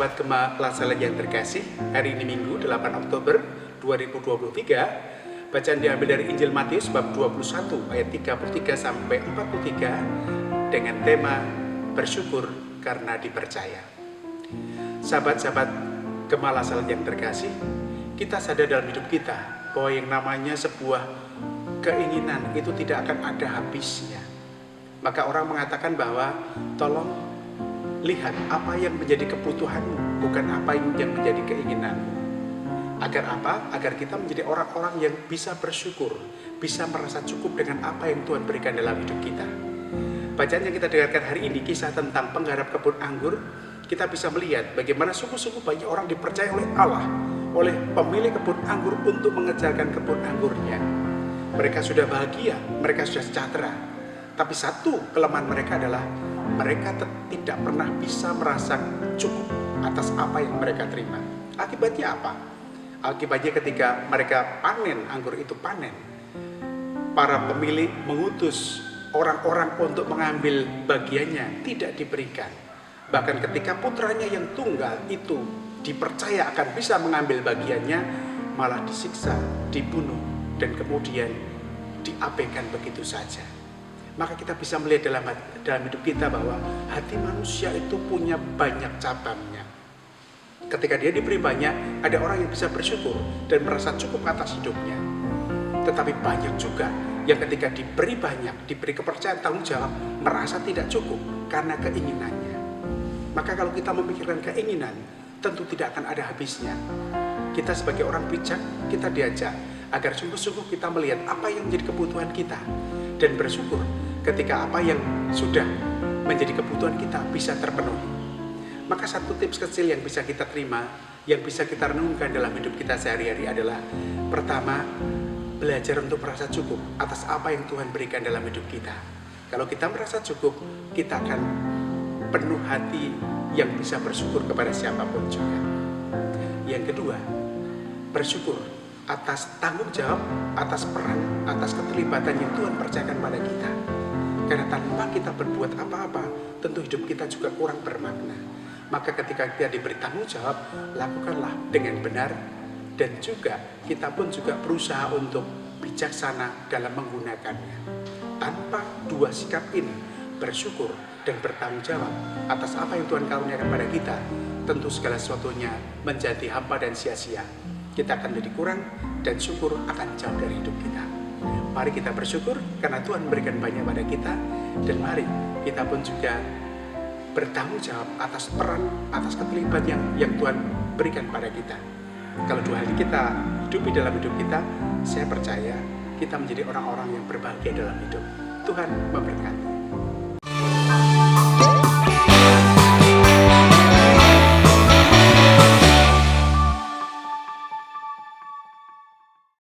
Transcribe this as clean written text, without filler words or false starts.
sahabat Gema Lasala yang terkasih, hari ini Minggu 8 Oktober 2023. Bacaan diambil dari Injil Matius bab 21 ayat 33 sampai 43 dengan tema bersyukur karena dipercaya. Sahabat-sahabat Gema Lasala yang terkasih, kita sadar dalam hidup kita bahwa yang namanya sebuah keinginan itu tidak akan ada habisnya. Maka orang mengatakan bahwa tolong lihat apa yang menjadi kebutuhanmu, bukan apa yang menjadi keinginanmu. Agar apa? Agar kita menjadi orang-orang yang bisa bersyukur, bisa merasa cukup dengan apa yang Tuhan berikan dalam hidup kita. Bacaan yang kita dengarkan hari ini kisah tentang penggarap kebun anggur. Kita bisa melihat bagaimana sungguh-sungguh banyak orang dipercaya oleh Allah, oleh pemilik kebun anggur untuk mengejarkan kebun anggurnya. Mereka sudah bahagia, mereka sudah sejahtera. Tapi satu kelemahan mereka adalah mereka tidak pernah bisa merasa cukup atas apa yang mereka terima. Akibatnya apa? Akibatnya ketika mereka panen, anggur itu panen, para pemilik mengutus orang-orang untuk mengambil bagiannya, tidak diberikan. Bahkan ketika putranya yang tunggal itu dipercaya akan bisa mengambil bagiannya, malah disiksa, dibunuh, dan kemudian diabaikan begitu saja. Maka kita bisa melihat dalam hidup kita bahwa hati manusia itu punya banyak cabangnya. Ketika dia diberi banyak, ada orang yang bisa bersyukur dan merasa cukup atas hidupnya. Tetapi banyak juga yang ketika diberi banyak, diberi kepercayaan tanggung jawab, merasa tidak cukup karena keinginannya. Maka kalau kita memikirkan keinginan, tentu tidak akan ada habisnya. Kita sebagai orang bijak, kita diajak agar sungguh-sungguh kita melihat apa yang menjadi kebutuhan kita dan bersyukur ketika apa yang sudah menjadi kebutuhan kita bisa terpenuhi. Maka satu tips kecil yang bisa kita terima, yang bisa kita renungkan dalam hidup kita sehari-hari adalah, pertama, belajar untuk merasa cukup atas apa yang Tuhan berikan dalam hidup kita. Kalau kita merasa cukup, kita akan penuh hati yang bisa bersyukur kepada siapapun juga. Yang kedua, bersyukur atas tanggung jawab, atas peran, atas keterlibatan yang Tuhan percayakan pada kita. Karena tanpa kita berbuat apa-apa, tentu hidup kita juga kurang bermakna. Maka ketika kita diberi tanggung jawab, lakukanlah dengan benar. Dan juga kita pun juga berusaha untuk bijaksana dalam menggunakannya. Tanpa dua sikap ini, bersyukur dan bertanggung jawab atas apa yang Tuhan karuniakan pada kita, tentu segala sesuatunya menjadi hampa dan sia-sia. Kita akan jadi kurang dan syukur akan jauh dari hidup kita. Mari kita bersyukur karena Tuhan memberikan banyak pada kita, dan mari kita pun juga bertanggung jawab atas peran, atas keterlibatan yang Tuhan berikan pada kita. Kalau dua hal kita hidupi dalam hidup kita, saya percaya kita menjadi orang-orang yang berbahagia dalam hidup. Tuhan memberkati.